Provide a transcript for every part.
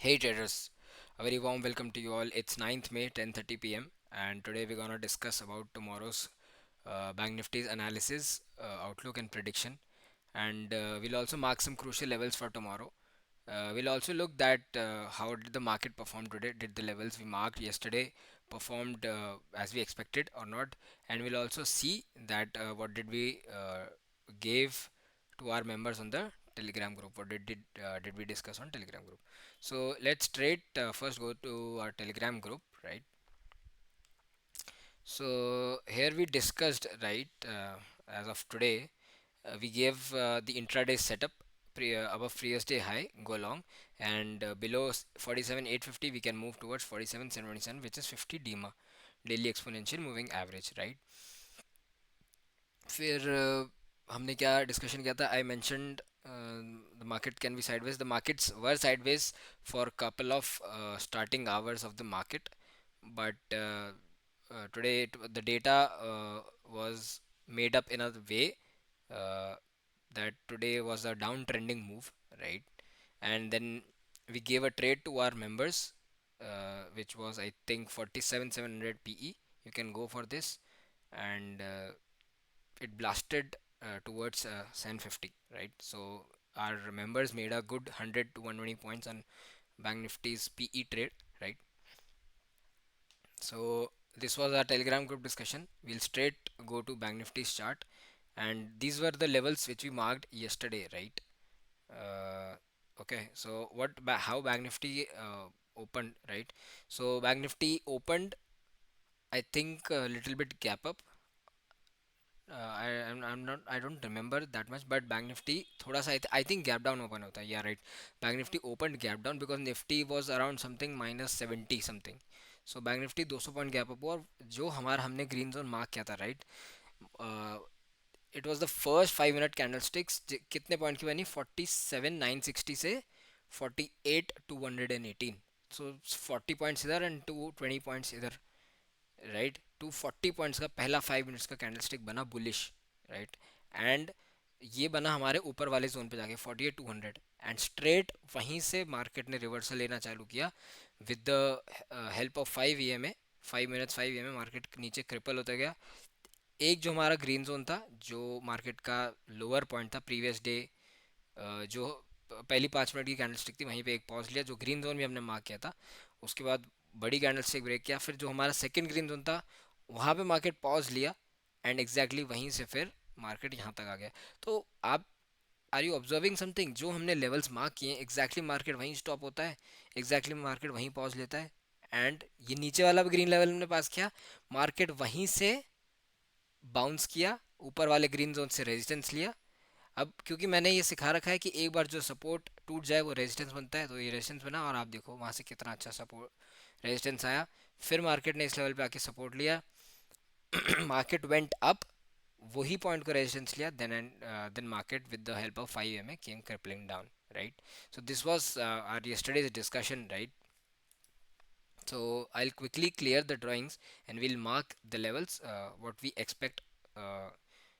Hey traders, a very warm welcome to you all. It's 9th May 10:30 p.m. and today we're gonna discuss about tomorrow's Bank Nifty's analysis, outlook and prediction, and we'll also mark some crucial levels for tomorrow. We'll also look at how did the market perform today. Did the levels we marked yesterday performed as we expected or not? And we'll also see that what did we gave to our members on the Telegram group. What did we discuss on Telegram group? So let's straight first go to our Telegram group, right? So here we discussed, right, as of today, we gave the intraday setup above previous day high, go long, and below 47,850 we can move towards 47,727, which is 50 DMA, daily exponential moving average, right? फिर हमने क्या discussion किया था? I mentioned the market can be sideways. The markets were sideways for a couple of starting hours of the market, but today the data was made up in a way uh, that today was a downtrending move, right? And then we gave a trade to our members, which was I think 47,700 PE. You can go for this, and it blasted towards 750, right? So our members made a good 100 to 120 points on Bank Nifty's PE trade, right? So this was our Telegram group discussion. We'll straight go to Bank Nifty's chart, and these were the levels which we marked yesterday, right? Uh, okay, so how Bank Nifty opened, right? So Bank Nifty opened, I think, a little bit gap up. I'm not, I don't remember that much, but Bank Nifty थोड़ा सा I think gap down open होता है, yeah, right. Bank Nifty opened gap down because Nifty was around something minus 70 something. So Bank Nifty 200 point gap up हुआ, और जो हमारा हमने green zone mark किया था, right, it was the first 5 minute candle sticks कितने point की बनी? 47,960 से 48,218. सो 40 पॉइंट्स इधर एंड 220 पॉइंट्स इधर, राइट. 240 पॉइंट्स का पहला 5 मिनट्स का कैंडलस्टिक बना बुलिश, राइट. एंड ये बना हमारे ऊपर वाले जोन पे जाके 48,200, एंड स्ट्रेट वहीं से मार्केट ने रिवर्सल लेना चालू किया with the help of 5 EMA. 5 minutes 5 EMA market नीचे क्रिपल होता गया. एक जो हमारा ग्रीन जोन था, जो मार्केट का लोअर पॉइंट था प्रीवियस डे, जो पहली 5 मिनट की कैंडलस्टिक थी, वहीं पे एक पॉज लिया, जो ग्रीन जोन भी हमने मार्क किया था. उसके बाद बड़ी कैंडलस्टिक ब्रेक किया, फिर जो हमारा सेकंड ग्रीन जोन था वहाँ पे मार्केट पॉज लिया, एंड एग्जैक्टली वहीं से फिर मार्केट यहाँ तक आ गया. तो आप आर यू ऑब्जर्विंग समथिंग? जो हमने लेवल्स मार्क किए एग्जैक्टली मार्केट वहीं स्टॉप होता है, एग्जैक्टली मार्केट वहीं पॉज लेता है. एंड ये नीचे वाला भी ग्रीन लेवल हमने पास किया, मार्केट वहीं से बाउंस किया, ऊपर वाले ग्रीन जोन से रेजिस्टेंस लिया. अब क्योंकि मैंने ये सिखा रखा है कि एक बार जो सपोर्ट टूट जाए वो रेजिस्टेंस बनता है, तो ये रेजिस्टेंस बना, और आप देखो वहाँ से कितना अच्छा सपोर्ट रेजिस्टेंस आया. फिर मार्केट ने इस लेवल पे आके सपोर्ट लिया, मार्केट वेंट अप, वही पॉइंट को रेजिस्टेंस लिया, then market with the help of 5 EMA came crippling down, right. So this was our yesterday's discussion, right. So I'll quickly clear the drawings and we'll mark the levels what we expect uh,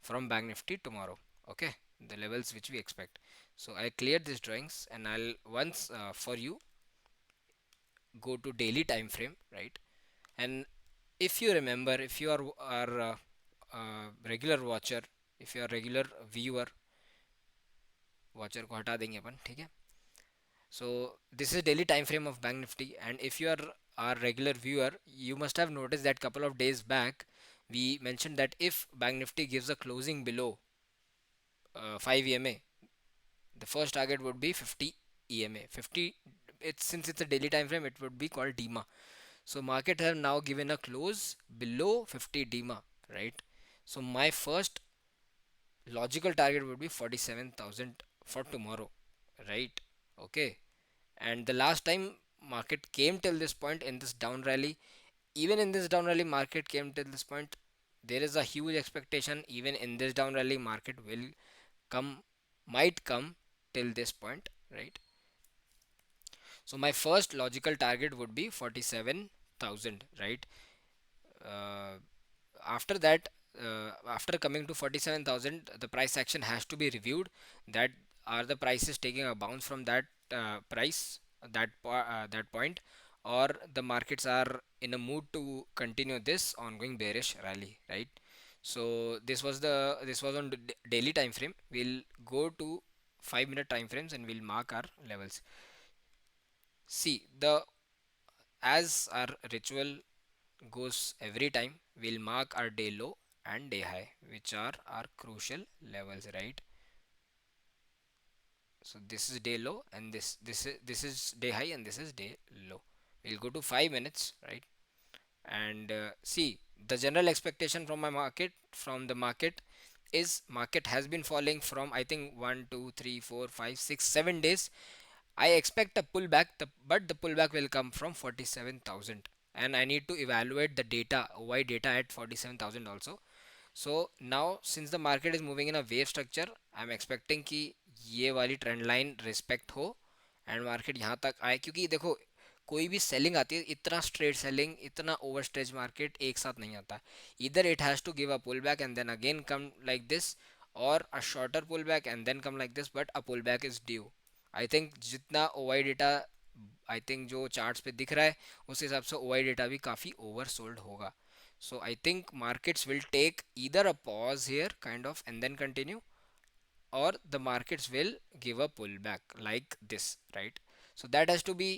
from Bank Nifty tomorrow. Okay, the levels which we expect. So I clear these drawings and I'll once for you go to daily time frame, right. And if you remember, if you are regular watcher, if you are regular viewer, watcher को हटा देंगे अपन, ठीक है. So this is daily time frame of Bank Nifty, and if you are our regular viewer, you must have noticed that couple of days back we mentioned that if Bank Nifty gives a closing below 5 EMA, the first target would be 50 EMA. 50. It's since it's a daily time frame, it would be called DMA. So market have now given a close below 50 DMA, right? So my first logical target would be 47,000 for tomorrow, right? Okay. And the last time market came till this point in this down rally, even in this down rally market came till this point, there is a huge expectation even in this down rally market will come, might come till this point, right. So my first logical target would be 47,000, right. uh, After that, after coming to 47,000, the price action has to be reviewed, that are the prices taking a bounce from that price, that point, or the markets are in a mood to continue this ongoing bearish rally, right? So this was on the daily time frame. We'll go to 5 minute time frames and we'll mark our levels. See, the as our ritual goes every time, we'll mark our day low and day high, which are our crucial levels, right? So this is day low, and this is day high, and this is day low. We'll go to 5 minutes, right? And see, the general expectation from the market is market has been falling from, I think, 1 2 3 4 5 6 7 days. I expect a pullback, but the pullback will come from 47,000, and I need to evaluate the data, why data at 47,000 also. So now since the market is moving in a wave structure, I'm expecting कि ये वाली trend line respect हो and market यहाँ तक आए, क्योंकि देखो कोई भी सेलिंग आती है, इतना स्ट्रेट सेलिंग, इतना ओवर स्ट्रेच मार्केट एक साथ नहीं आता. इधर it has to give a pull back and then again come like this, और a shorter pull back and then come like this, but a pull back is due. I think जितना O I data, I think जो charts पे दिख रहा है, उस हिसाब से ओ आई डेटा भी काफ़ी ओवर सोल्ड होगा. So I think markets will take either a pause here kind of and then continue, or the markets will give a pullback like this, right? So that has to be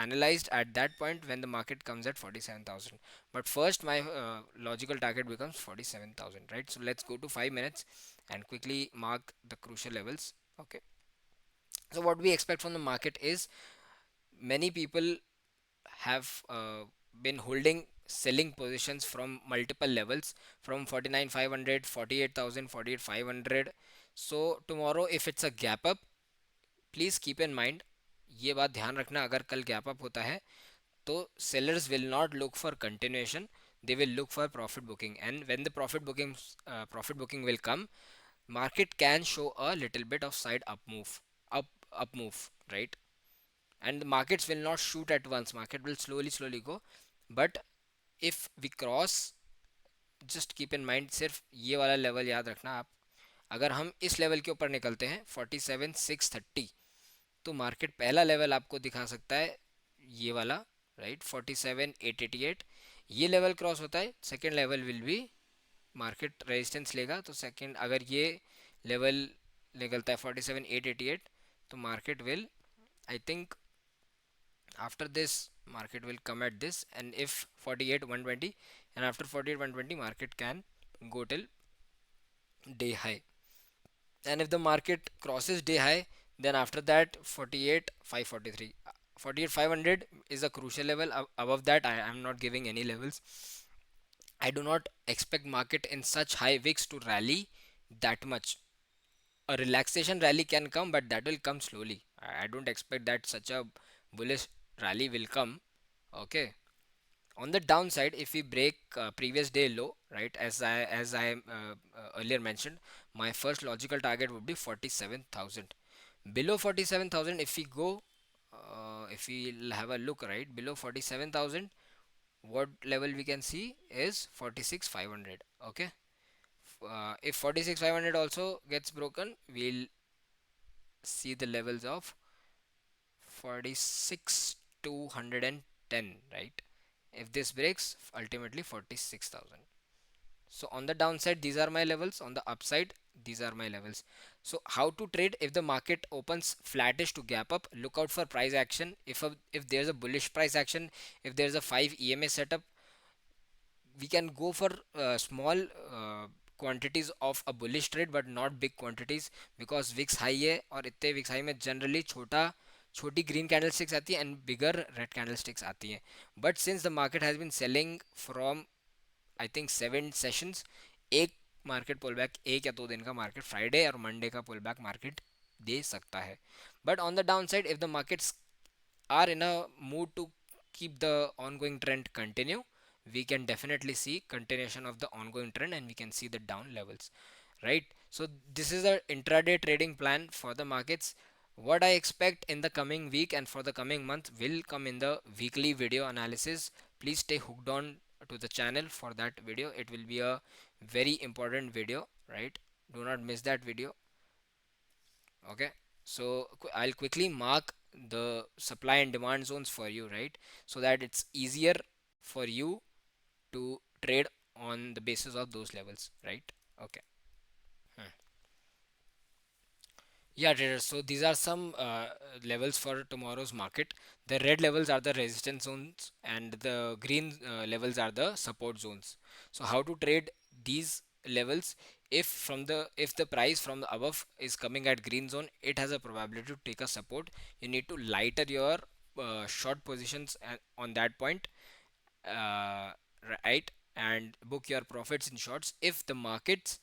analyzed at that point when the market comes at 47,000. But first my logical target becomes 47,000, right? So let's go to 5 minutes and quickly mark the crucial levels. Okay. So what we expect from the market is many people have been holding selling positions from multiple levels, from 49,500, 48,000, 48,500. So tomorrow if it's a gap up, please keep in mind, ये बात ध्यान रखना, अगर कल gap up होता है तो sellers will not look for continuation, they will look for profit booking, and when the profit booking will come, market can show a little bit of side up move, right? And the markets will not shoot at once, market will slowly go. But if we cross, just keep in mind, सिर्फ ये वाला level याद रखना आप, अगर हम इस level के ऊपर निकलते हैं 47,630, तो मार्केट पहला लेवल आपको दिखा सकता है ये वाला, राइट, 47,888. ये लेवल क्रॉस होता है, second level will be, market resistance लेगा, तो सेकेंड अगर ये लेवल निकलता है 47,888, तो market will, I think, after this market will come at this, and if 48,120, and after 48,120 market can go till day high, and if the market crosses day high, then after that 48,543, 48,500 is a crucial level. Above that I am not giving any levels. I do not expect market in such high wicks to rally that much. A relaxation rally can come, but that will come slowly. I don't expect that such a bullish rally will come. Okay. On the downside, if we break previous day low, right, as I earlier mentioned, my first logical target would be 47,000. Below 47,000, if we go, if we have a look, right, below 47,000, what level we can see is 46,500. Okay. If 46,500 also gets broken, we'll see the levels of 46,210, right? If this breaks, ultimately 46,000. So on the downside, these are my levels. On the upside, these are my levels. So how to trade? If the market opens flattish to gap up, look out for price action. If there's a bullish price action, if there's a 5 EMA setup, we can go for small quantities of a bullish trade, but not big quantities, because VIX high है, और इतने VIX high में generally छोटी green candlesticks आती है and bigger red candlesticks आती हैं. But since the market has been selling from, I think, 7 sessions, एक मार्केट पुल बैक, एक या दो दिन का मार्केट, फ्राइडे और मंडे का पुल बैक मार्केट दे सकता है. But on the down side, if the markets are in a mood to keep the ongoing trend continue, we can definitely see continuation of the ongoing trend, and we can see the down levels, right? So this is the intraday trading plan for the markets. What I expect in the coming week and for the coming month will come in the weekly video analysis. Please stay hooked on to the channel for that video. It will be a very important video, right? Do not miss that video. Okay. So I'll quickly mark the supply and demand zones for you, right? So that it's easier for you to trade on the basis of those levels, right? Okay. Hmm. Yeah, traders. So these are some levels for tomorrow's market. The red levels are the resistance zones, and the green levels are the support zones. So how to trade these levels? If the price from the above is coming at green zone, it has a probability to take a support. You need to lighter your short positions on that point, uh, right, and book your profits in shorts. If the markets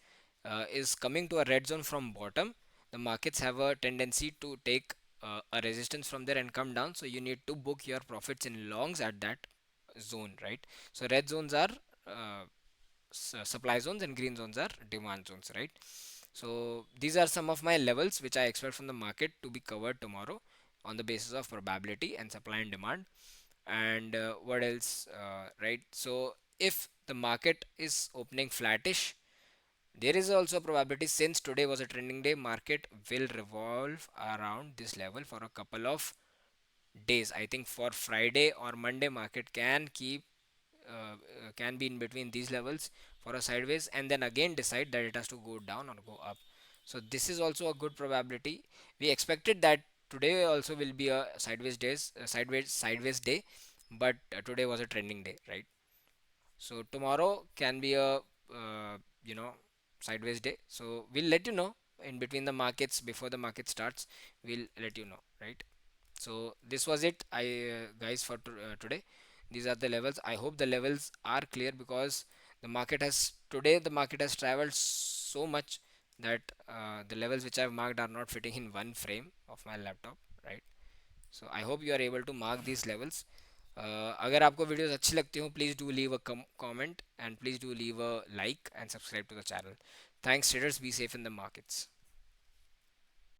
is coming to a red zone from bottom, the markets have a tendency to take a resistance from there and come down, so you need to book your profits in longs at that zone, right? So red zones are uh, supply zones and green zones are demand zones, right? So these are some of my levels which I expect from the market to be covered tomorrow on the basis of probability and supply and demand. And what else, right? So if the market is opening flattish, there is also a probability, since today was a trending day, market will revolve around this level for a couple of days. I think for Friday or Monday, market can keep can be in between these levels for a sideways, and then again decide that it has to go down or go up. So this is also a good probability. We expected that today also will be a sideways day, but today was a trending day, right? So tomorrow can be a you know sideways day. So we'll let you know in between the markets before the market starts. We'll let you know, right? So this was it, I guys, for today. These are the levels. I hope the levels are clear, because the market has traveled so much that the levels which I've marked are not fitting in one frame of my laptop, right? So I hope you are able to mark these levels. अगर आपको videos अच्छी लगती हो, please do leave a comment and please do leave a like and subscribe to the channel. Thanks traders, be safe in the markets.